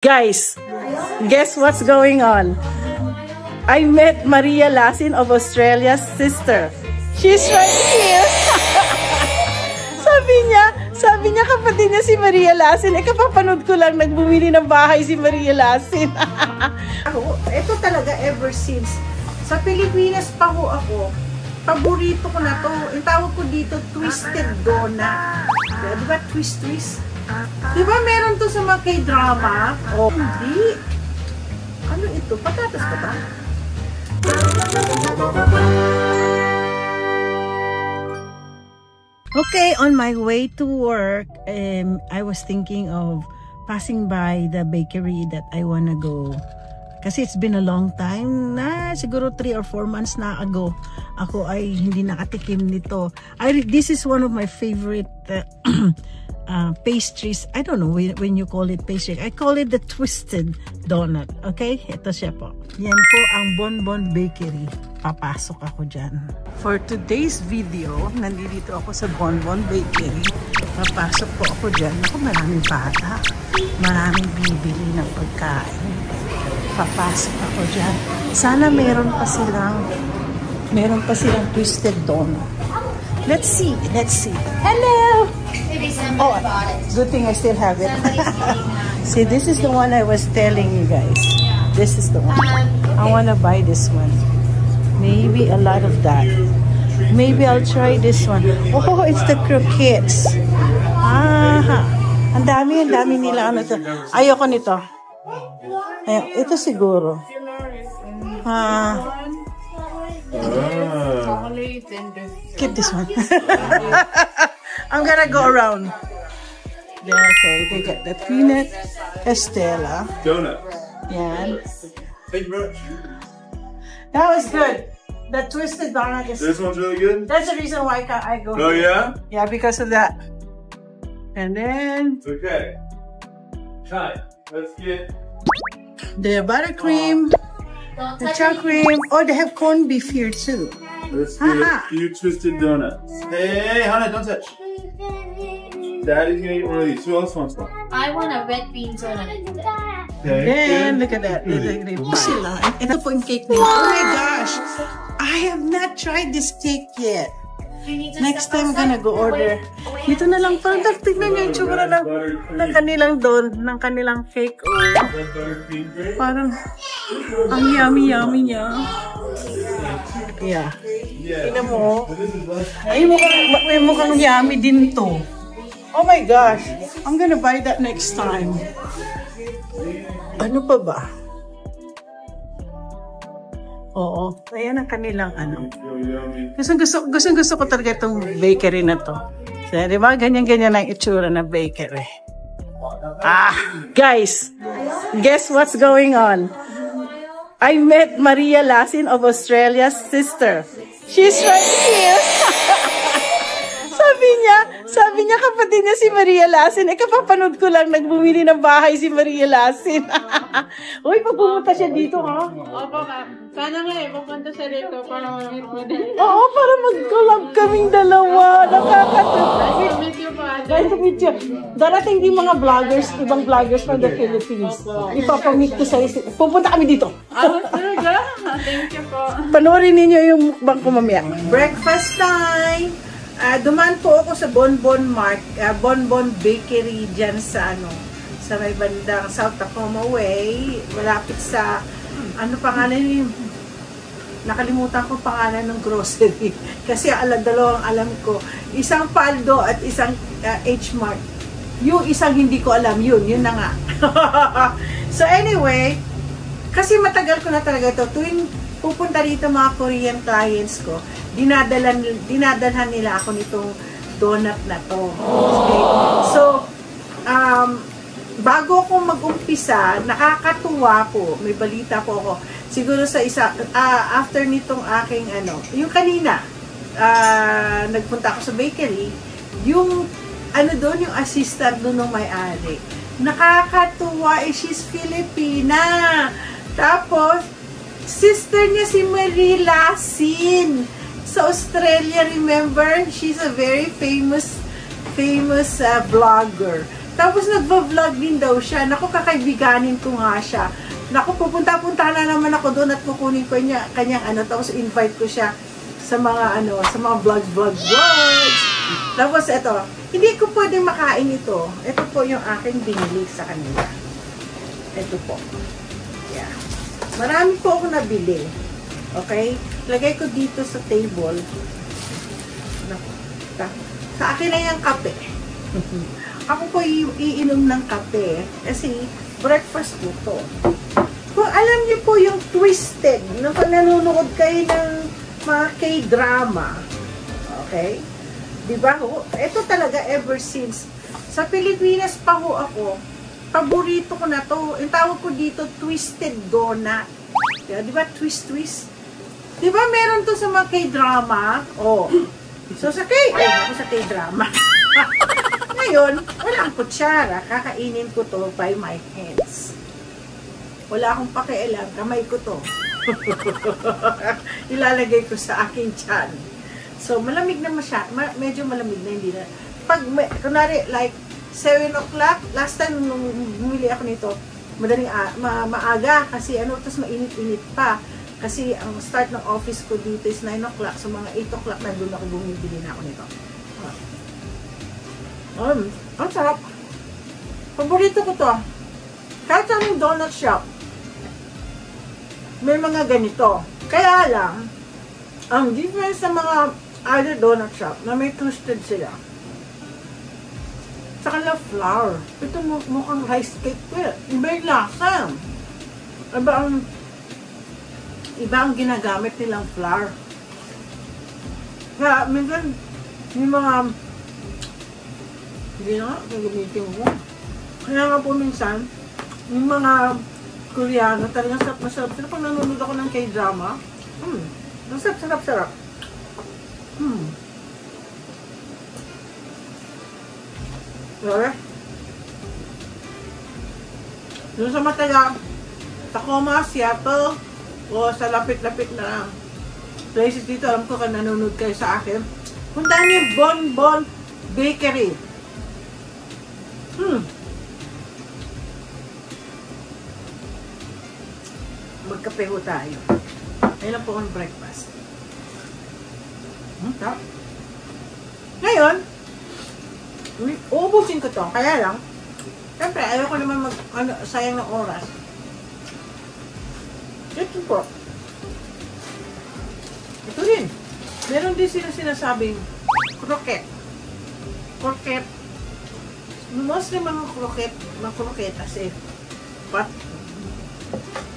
Guys, guess what's going on? I met Maria Lasin of Australia's sister. She's right here. sabi niya kapatid niya si Maria Lasin. Kapapanood ko lang nagbumili ng bahay si Maria Lasin. Ito talaga ever since. Sa Pilipinas pa ho ako. Paborito ko na to. Yung tawag ko dito, twisted donut. Diba twist? Diba meron to sa mga K-drama? Oh, hindi. Ano ito? Patatas pa ba? Okay, on my way to work, I was thinking of passing by the bakery that I wanna go. Kasi it's been a long time na, siguro 3 or 4 months na ago, ako ay hindi nakatikim nito. This is one of my favorite pastries. I don't know when you call it pastry. I call it the twisted donut. Okay? Ito siya po. Yan po ang Bonbon Bakery. Papasok ako dyan. For today's video, nandito ako sa Bonbon Bakery. Papasok po ako dyan. Ako, maraming bata. Maraming bibili ng pagkain. Papasok ako dyan. Sana meron pa silang twisted donut. Let's see. Hello! Oh, good thing I still have it. See, this is the one I was telling you guys. This is the one. I want to buy this one. Maybe a lot of that. Maybe I'll try this one. Oh, it's the croquettes. Ang dami nila. Ano to? Ayoko nito. Ito siguro. Get this one. I'm gonna go around. Okay, they got the peanut Estella donut. Yeah. Thank you very much. That was good. The twisted donut is. This one's really good. That's the reason why I go. Oh yeah. Yeah, because of that. And then. Okay. Hi. Let's get the buttercream, the chocolate cream. Oh, they have corned beef here too. Let's get a few twisted donuts. Hey, honey, don't touch. Daddy's gonna eat one of these. Who else wants one? I want a red bean donut. Okay. Then look at that. Ito po yung cake nila. Oh my gosh! I have not tried this cake yet. Next time, I'm gonna go order. Dito na lang. Parang tignan niyo yung tsura ng kanilang cake. Oh. Parang ang yummy niya. Yeah. Tingnan mo. Ay, mukhang yummy din to. Oh my gosh. I'm gonna buy that next time. Ano pa ba? Oo. Ayan ang kanilang ano. Gusto ko talaga itong bakery na to. So, di ba? Ganyan-ganyan ang itsura ng bakery. Guys, guess what's going on? I met Maria Lasin of Australia's sister. She's right here. Sabi niya kapatid niya si Maria Lasin. Kapapanood ko lang nagbumili ng bahay si Maria Lasin. Uy, pag pumunta siya dito, ha? Opo, ma'am. Sana nga pupunta siya dito para mag-meet mo din. Oo, para mag-collab kaming dalawa. Nakakatuwa. Meet you pa. Guys, meet you. Darating din mga vloggers, ibang vloggers from the Philippines. Ipapamit ko sa'yo. Pupunta kami dito. Talaga? Thank you po. Panoorin ninyo yung mukbang ko mamaya. Breakfast time! Dumaan po ako sa Bonbon Bakery dyan sa may bandang South Tacoma Way, malapit sa pangalan yung nakalimutan ko pangalan ng grocery kasi dalawang alam ko, isang Paldo at isang H-Mart. Yung isang hindi ko alam, yun na nga. So anyway, kasi matagal ko na talaga ito, tuwing pupunta rito mga Korean clients ko, dinadalhan nila ako nitong donut na to. Okay? So, bago ako mag-umpisa, nakakatuwa po, may balita po ako, siguro sa after nitong aking yung kanina, nagpunta ako sa bakery, yung yung assistant doon ng may-ari, nakakatuwa, she's Filipina. Tapos, sister niya si Maria Lasin sa Australia, remember? She's a very famous vlogger. Tapos nagva-vlog din daw siya. Naku, kakaibiganin ko nga siya. Naku, pupunta-punta na naman ako doon at kukunin ko kanyang ano. Tapos invite ko siya sa mga ano, sa mga vlogs. Tapos ito, hindi ko pwedeng makain ito. Ito po yung aking binili sa kanila. Ito po. Yeah. Marami po ako nabili. Okay? Lagay ko dito sa table. Sa akin na yung kape. Ako po iinom ng kape. Kasi breakfast po to. Kung alam niyo po yung Twisted, nung nanonood kayo ng mga K-drama. Okay? Diba ho? Ito talaga ever since. Sa Pilipinas pa ho ako, paborito ko na to. Yung tawag ko dito, Twisted Donut. Diba? Twist. Diba meron to sa mga K-drama? Oh. So sa K-drama. Ngayon, walang kutsara. Kakainin ko to by my hands. Wala akong pakialam. Kamay ko to. Ilalagay ko sa aking tiyan. So, malamig na medyo malamig na, hindi na. Pag, kunwari, like, 7 o'clock, last time nung bumili ako nito, madaling maaga, kasi ano, tapos mainit-init pa. Kasi ang start ng office ko dito is 9 o'clock, so mga 8 o'clock na doon ako bumibili na ako nito. Ang sarap. Paborito ko to. Kahit anong donut shop, may mga ganito. Kaya lang, ang difference sa mga other donut shop, na may twisted sila. Sa kanila flour. Ito mukhang rice cake ko. Iba yung lasa. Iba ang ginagamit nilang flour. Kaya, minsan, yung mga hindi na nga, gagamitin ko. Kaya nga po minsan, yung mga Koreano, talagang masarap. Pero pag nanonood ako ng K-drama, sarap. Diba? Doon sa Mataga, Tacoma, Seattle, o sa lapit-lapit na places dito, alam ko kung nanonood kayo sa akin, puntahan niyo yung Bon Bakery. Magkape ho tayo. Ayun lang po ang breakfast. Ngayon, uubusin ko to. Kaya lang, siyempre, ayaw ko naman sayang ng oras. Ito po. Ito din. Meron din sila sinasabing croquette. Mostly mga croquetas eh.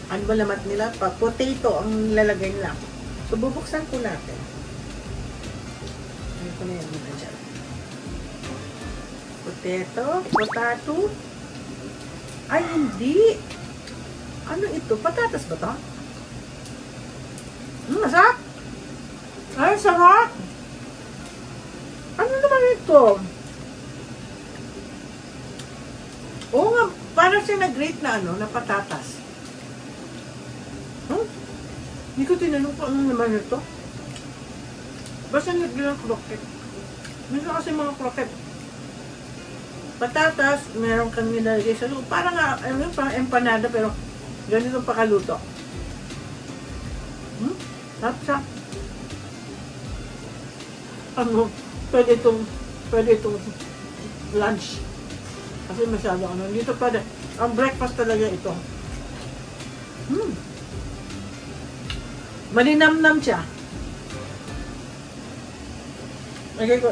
Ano ba lamat nila? Potato ang nilalagay nila. So, bubuksan ko natin. Ano ko na yan muna dyan? Potato. Ay, hindi. Ano ito? Patatas ba ito? Masarap. Ay, sarap. Ano naman ito? Oo nga, parang siya nag-grate na na patatas. Hindi ko tinanong kung ano naman ito. Basta nagbilang croquette. Minsan kasi mga croquette. Patatas, meron kang nilalagay sa loob. Parang parang empanada pero ganitong pakaluto. Sarap. Pwede itong lunch. Kasi masyado dito pwede. Ang breakfast talaga ito. Malinamnam siya.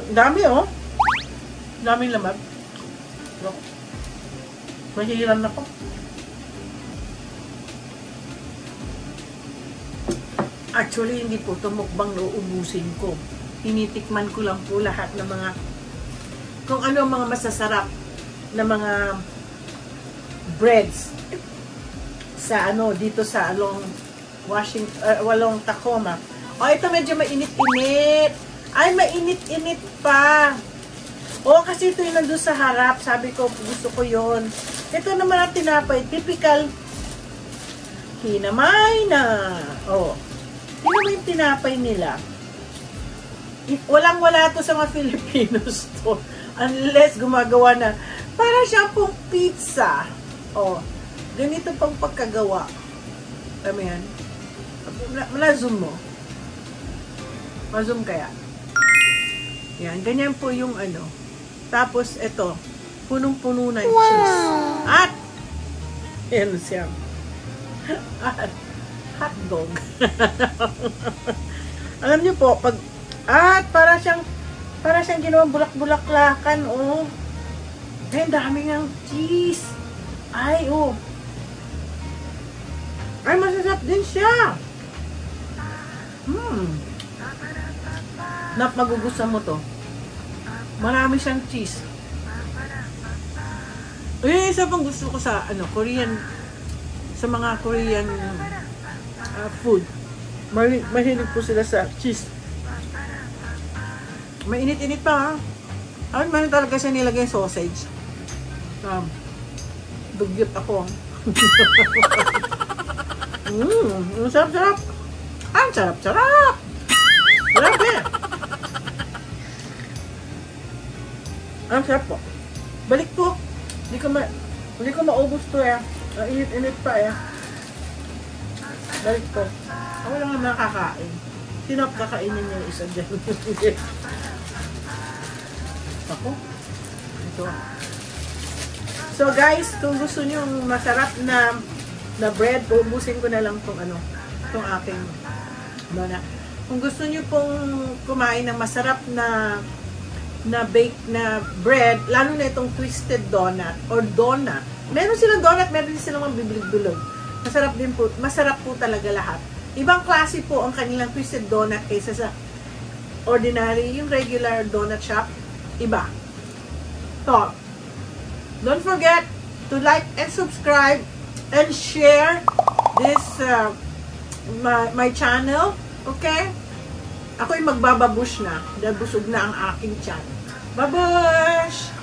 Dami daming laman. Mahihiran ako. Actually, hindi po ito mukbang na uubusin ko. Tinitikman ko lang po lahat ng mga kung ano mga masasarap na mga breads sa dito sa walong Tacoma. Ito medyo mainit-init. Ay, mainit-init pa. Kasi ito yung nandun sa harap. Sabi ko, gusto ko yon. Ito naman ang tinapay. Typical hinamay na. Yun naman yung tinapay nila. Walang-wala to sa mga Filipinos to. Unless gumagawa na Para siya pong pizza. Oh, ganito pang pagkagawa. Alam mo yan? Zoom mo. Ma-zoom kaya. Yan, ganyan po yung ano. Tapos, ito, punong-puno ng cheese. At, yan siya. At, hotdog. Alam niyo po, pag, at, para siyang ginawang bulak-bulaklakan, oh. Ay, dami ng cheese. Ay, oh. Ay, masasap din siya. Magugustuhan mo to. Marami siyang cheese. Ay, isa pang gusto ko sa, ano, Korean, sa mga Korean food. Mahilig po sila sa cheese. Mainit-init pa, ha? Ay, man talaga siya nilagay sausage. Dugyot ako. Ang sarap-sarap. Ang sarap-sarap. Grabe. Ang sarap po. Balik po. Hindi ko maubos to, eh. Init-init pa, eh. Balik po. Ako lang ang nakakain. Sino kakainin niyo isa dyan? Ako? Ito. So guys, kung gusto niyo masarap na bread, ubusin ko na lang tong aking donut. Kung gusto niyo pong kumain ng masarap na bake na bread, lalo na itong twisted donut or donut. Meron silang donut, meron din silang mabibilog-bilog. Masarap po talaga lahat. Ibang klase po ang kanilang twisted donut kaysa sa ordinary, yung regular donut shop. Iba. So, don't forget to like and subscribe and share this my channel. Okay? Ako'y magbababush na dahil busog na ang aking channel. Babush!